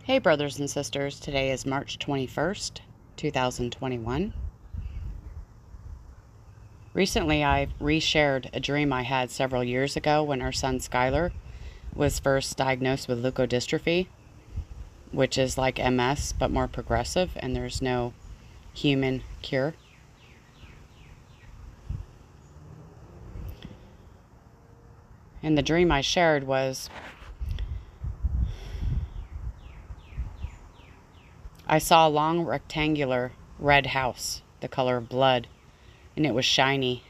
Hey brothers and sisters, today is March 21st, 2021. Recently I reshared a dream I had several years ago when our son Skylar was first diagnosed with leukodystrophy, which is like MS but more progressive, and there's no human cure. And the dream I shared was I saw a long rectangular red house, the color of blood, and it was shiny.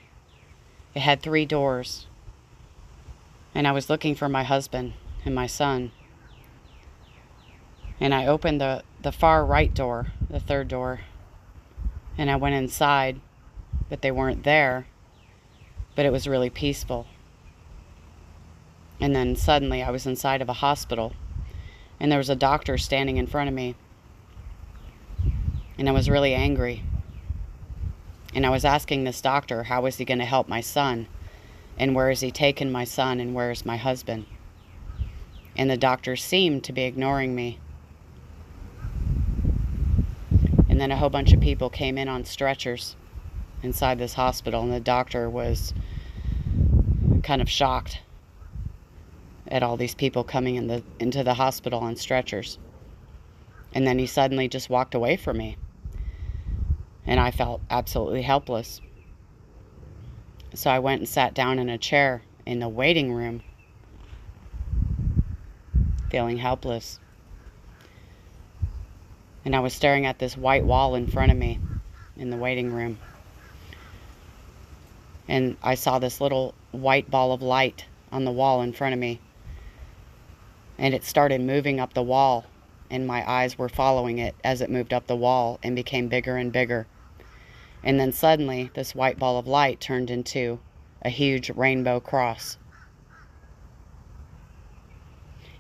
It had 3 doors, and I was looking for my husband and my son. And I opened the far right door, the 3rd door, and I went inside, but they weren't there, but it was really peaceful. And then suddenly I was inside of a hospital, and there was a doctor standing in front of me, and I was really angry. And I was asking this doctor, how is he going to help my son? And where has he taken my son? And where is my husband? And the doctor seemed to be ignoring me. And then a whole bunch of people came in on stretchers inside this hospital, and the doctor was kind of shocked at all these people coming into the hospital on stretchers. And then he suddenly just walked away from me. And I felt absolutely helpless. So I went and sat down in a chair in the waiting room, feeling helpless. And I was staring at this white wall in front of me in the waiting room. And I saw this little white ball of light on the wall in front of me. And it started moving up the wall, and my eyes were following it as it moved up the wall and became bigger and bigger. And then suddenly, this white ball of light turned into a huge rainbow cross.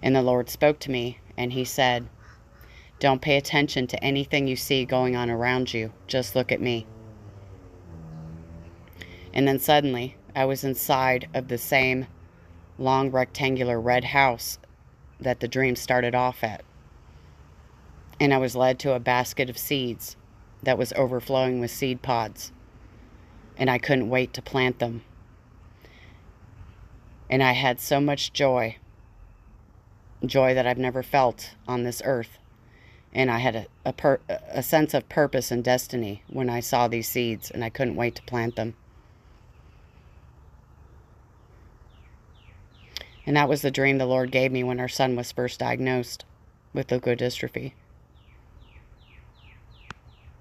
And the Lord spoke to me, and He said, "Don't pay attention to anything you see going on around you. Just look at me." And then suddenly, I was inside of the same long rectangular red house that the dream started off at. And I was led to a basket of seeds that was overflowing with seed pods. And I couldn't wait to plant them. And I had so much joy that I've never felt on this earth. And I had a sense of purpose and destiny when I saw these seeds, and I couldn't wait to plant them. And that was the dream the Lord gave me when our son was first diagnosed with leukodystrophy.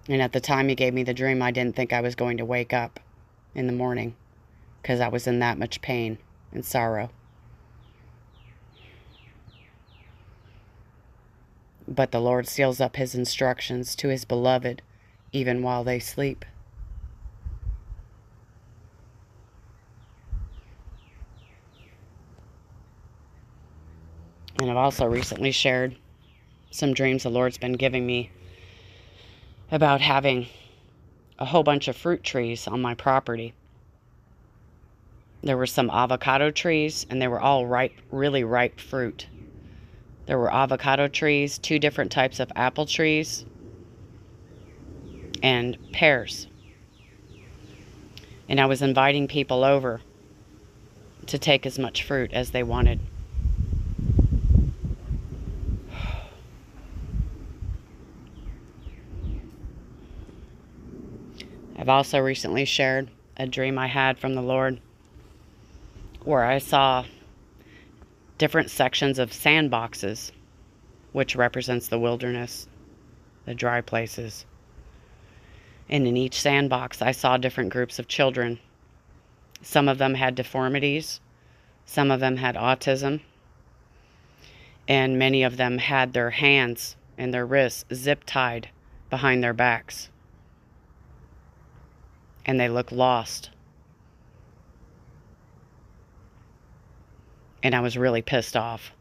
And at the time He gave me the dream, I didn't think I was going to wake up in the morning because I was in that much pain and sorrow. But the Lord seals up His instructions to His beloved even while they sleep. And I've also recently shared some dreams the Lord's been giving me about having a whole bunch of fruit trees on my property. There were some avocado trees, and they were all ripe, really ripe fruit. There were avocado trees, 2 different types of apple trees, and pears. And I was inviting people over to take as much fruit as they wanted. I've also recently shared a dream I had from the Lord where I saw different sections of sandboxes, which represents the wilderness, the dry places. And in each sandbox, I saw different groups of children. Some of them had deformities, some of them had autism, and many of them had their hands and their wrists zip-tied behind their backs. And they looked lost. And I was really pissed off.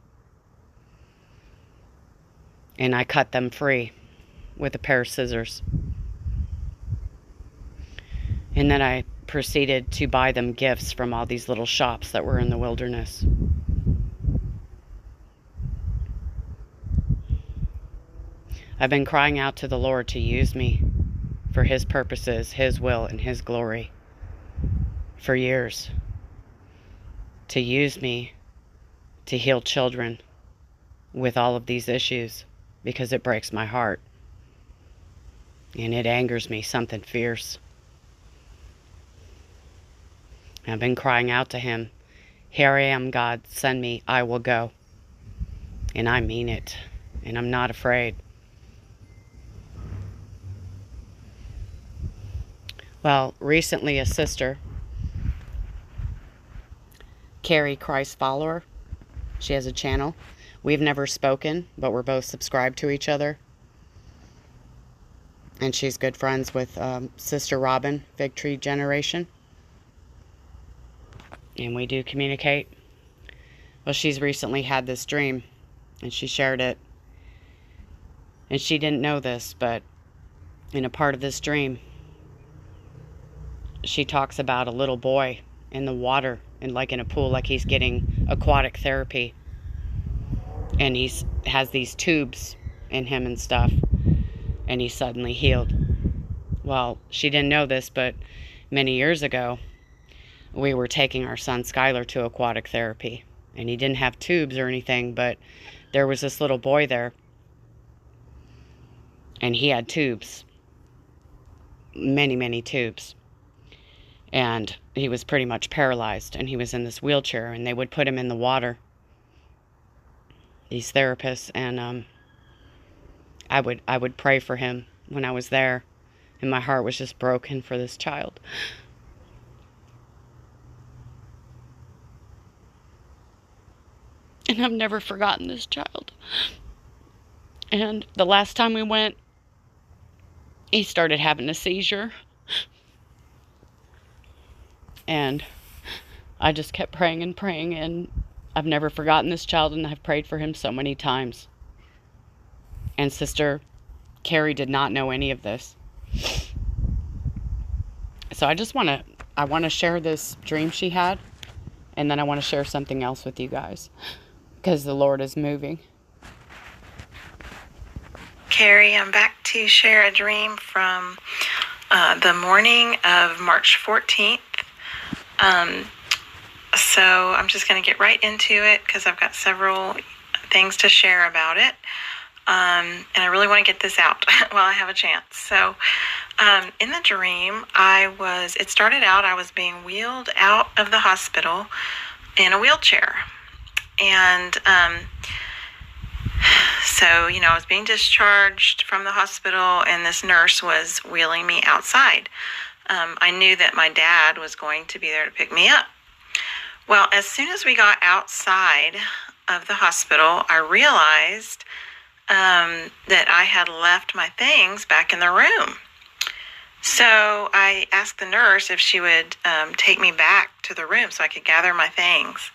And I cut them free with a pair of scissors. And then I proceeded to buy them gifts from all these little shops that were in the wilderness. I've been crying out to the Lord to use me for His purposes, His will, and His glory for years. To use me to heal children with all of these issues, because it breaks my heart. And it angers me, something fierce. I've been crying out to Him, "Here I am, God, send me, I will go." And I mean it, and I'm not afraid. Well, recently a sister, Carrie, Christ follower, she has a channel. We've never spoken, but we're both subscribed to each other. And she's good friends with Sister Robin, Fig Tree Generation. And we do communicate. Well, she's recently had this dream, and she shared it. And she didn't know this, but in a part of this dream, she talks about a little boy in the water, and like in a pool, like he's getting aquatic therapy. And he has these tubes in him and stuff. And he's suddenly healed. Well, she didn't know this, but many years ago, we were taking our son Skylar to aquatic therapy. And he didn't have tubes or anything, but there was this little boy there. And he had tubes. Many, many tubes. And he was pretty much paralyzed. And he was in this wheelchair. And they would put him in the water, these therapists. And I would pray for him when I was there. And my heart was just broken for this child. And I've never forgotten this child. And the last time we went, he started having a seizure. And I just kept praying and praying. And I've never forgotten this child. And I've prayed for him so many times. And Sister Carrie did not know any of this. So I want to share this dream she had. And then I want to share something else with you guys, because the Lord is moving. Carrie, I'm back to share a dream from the morning of March 14th. So I'm just going to get right into it because I've got several things to share about it. And I really want to get this out while I have a chance. So in the dream, it started out, I was being wheeled out of the hospital in a wheelchair. And so, I was being discharged from the hospital, and this nurse was wheeling me outside. I knew that my dad was going to be there to pick me up. Well, as soon as we got outside of the hospital, I realized that I had left my things back in the room. So I asked the nurse if she would take me back to the room so I could gather my things.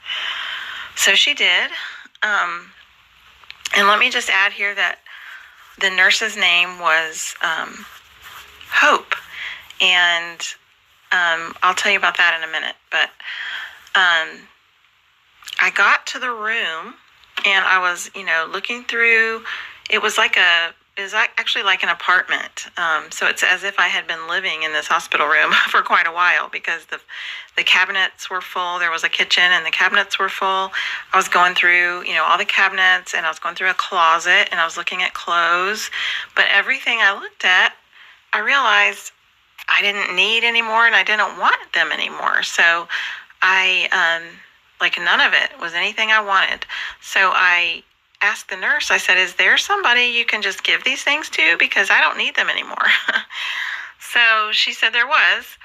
So she did. And let me just add here that the nurse's name was Hope. And I'll tell you about that in a minute. But I got to the room, and I was, looking through. It was actually like an apartment. So it's as if I had been living in this hospital room for quite a while, because the cabinets were full. There was a kitchen, and the cabinets were full. I was going through, all the cabinets, and I was going through a closet, and I was looking at clothes. But everything I looked at, I realized I didn't need anymore, and I didn't want them anymore. So none of it was anything I wanted. So I asked the nurse, I said, "Is there somebody you can just give these things to? Because I don't need them anymore." So she said there was.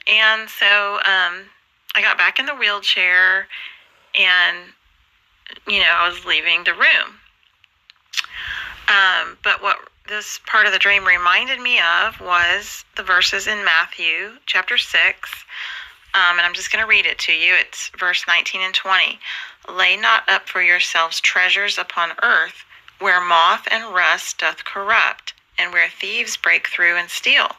And so I got back in the wheelchair, and, I was leaving the room. But what this part of the dream reminded me of was the verses in Matthew chapter 6. And I'm just going to read it to you. It's verse 19 and 20. "Lay not up for yourselves treasures upon earth, where moth and rust doth corrupt, and where thieves break through and steal.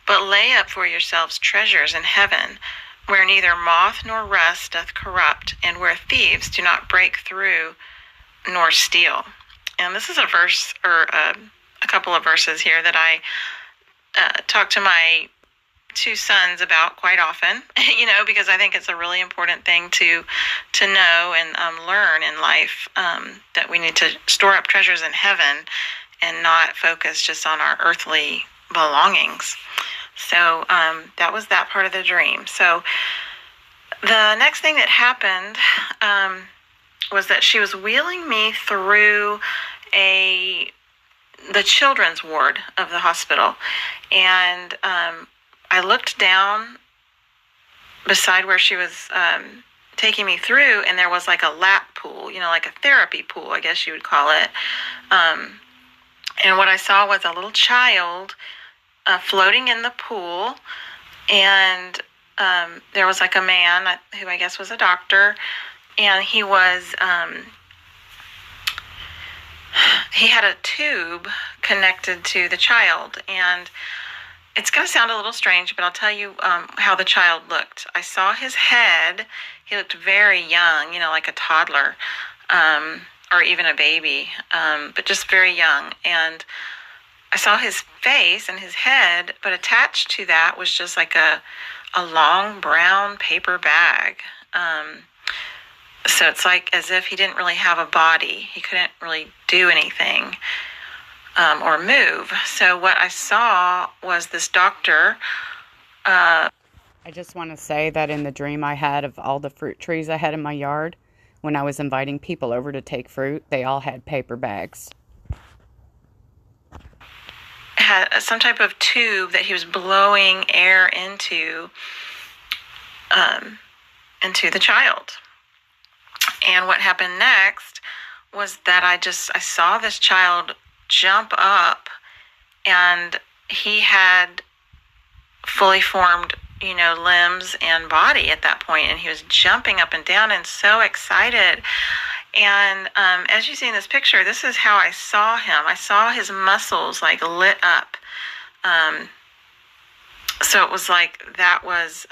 But lay up for yourselves treasures in heaven, where neither moth nor rust doth corrupt, and where thieves do not break through nor steal." And this is a verse or a couple of verses here that I talk to my two sons about quite often, because I think it's a really important thing to know and learn in life, that we need to store up treasures in heaven and not focus just on our earthly belongings. So that was that part of the dream. So the next thing that happened was that she was wheeling me through the children's ward of the hospital, and I looked down beside where she was taking me through, and there was like a lap pool, like a therapy pool, I guess you would call it. And what I saw was a little child floating in the pool, and there was like a man who I guess was a doctor, and he had a tube connected to the child. And it's going to sound a little strange, but I'll tell you how the child looked. I saw his head. He looked very young, like a toddler, or even a baby, but just very young. And I saw his face and his head, but attached to that was just like a long brown paper bag. So it's like as if he didn't really have a body. He couldn't really do anything or move. So what I saw was this doctor. I just want to say that in the dream I had of all the fruit trees I had in my yard, when I was inviting people over to take fruit, they all had paper bags. Had some type of tube that he was blowing air into the child. And what happened next was that I saw this child jump up, and he had fully formed, limbs and body at that point, and he was jumping up and down and so excited. And as you see in this picture, this is how I saw him. I saw his muscles like lit up. So it was like that was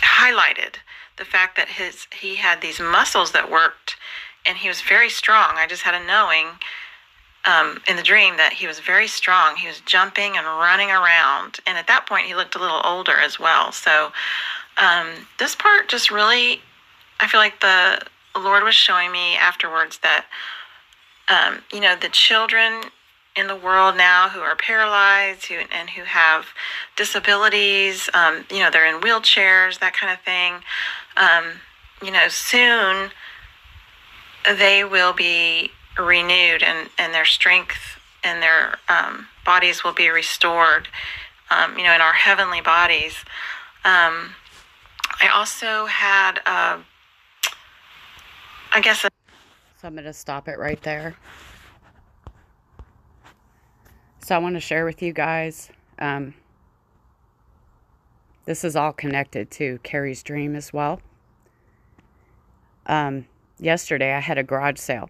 highlighted, the fact that he had these muscles that worked, and he was very strong. I just had a knowing in the dream that he was very strong. He was jumping and running around, and at that point he looked a little older as well. So this part just really, I feel like the Lord was showing me afterwards that the children in the world now who are paralyzed and who have disabilities, they're in wheelchairs, that kind of thing. Soon they will be renewed, and their strength and their bodies will be restored, in our heavenly bodies. I also had, so I'm going to stop it right there. So I want to share with you guys, this is all connected to Carrie's dream as well. Yesterday I had a garage sale,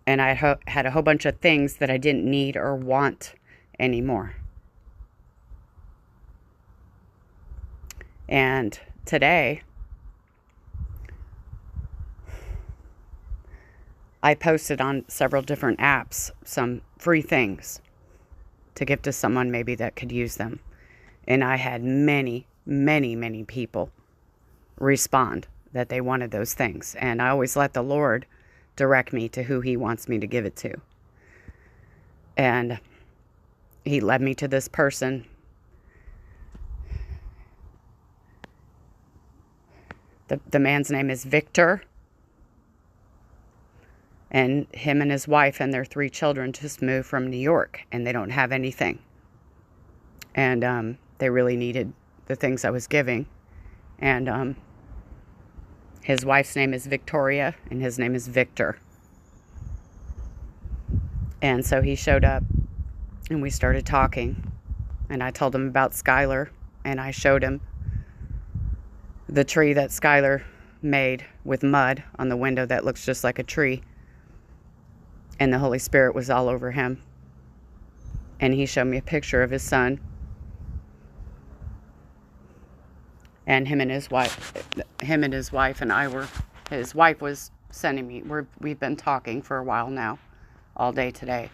and I had a whole bunch of things that I didn't need or want anymore. And today I posted on several different apps some free things to give to someone maybe that could use them. And I had many, many, many people respond that they wanted those things. And I always let the Lord direct me to who he wants me to give it to. And he led me to this person. The man's name is Victor. And him and his wife and their 3 children just moved from New York, and they don't have anything. And they really needed the things I was giving. And his wife's name is Victoria, and his name is Victor. And so he showed up, and we started talking. And I told him about Skylar, and I showed him the tree that Skylar made with mud on the window that looks just like a tree. And the Holy Spirit was all over him. And he showed me a picture of his son. And him and his wife and I were, his wife was sending me, we've been talking for a while now, all day today.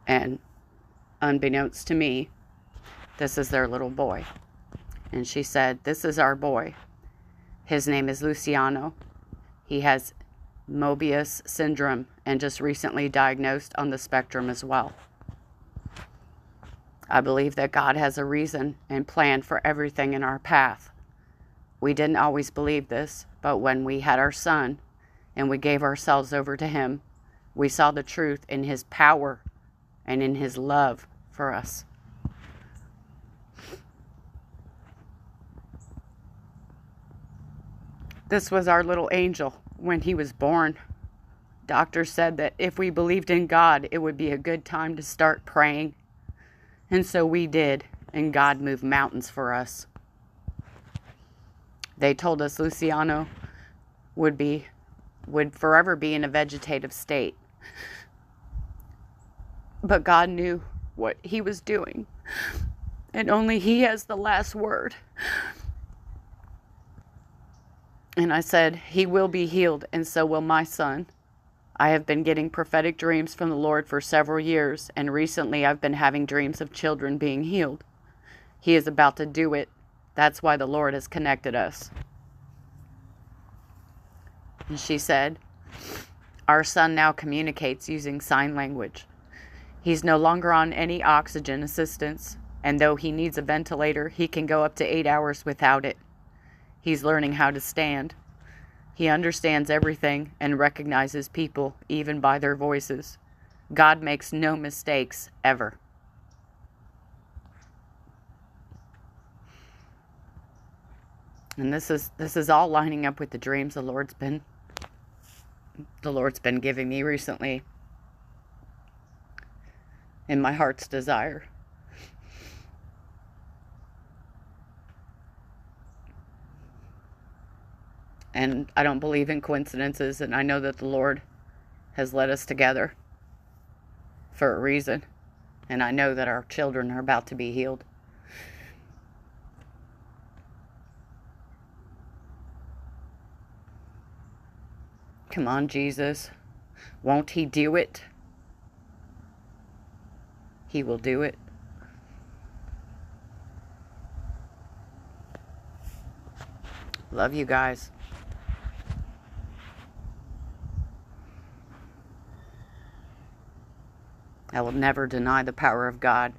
And unbeknownst to me, this is their little boy. And she said, "This is our boy. His name is Luciano. He has Mobius syndrome and just recently diagnosed on the spectrum as well." I believe that God has a reason and plan for everything in our path. We didn't always believe this, but when we had our son and we gave ourselves over to him, we saw the truth in his power and in his love for us. This was our little angel when he was born. Doctors said that if we believed in God, it would be a good time to start praying. And so we did, and God moved mountains for us. They told us Luciano would forever be in a vegetative state. But God knew what he was doing, and only he has the last word. And I said, he will be healed, and so will my son. I have been getting prophetic dreams from the Lord for several years, and recently I've been having dreams of children being healed. He is about to do it. That's why the Lord has connected us. And she said, our son now communicates using sign language. He's no longer on any oxygen assistance, and though he needs a ventilator, he can go up to 8 hours without it. He's learning how to stand. He understands everything and recognizes people, even by their voices. God makes no mistakes, ever. And this is all lining up with the dreams the Lord's been giving me recently. In my heart's desire. And I don't believe in coincidences, and I know that the Lord has led us together for a reason. And I know that our children are about to be healed. Come on, Jesus. Won't he do it? He will do it. Love you guys. I will never deny the power of God.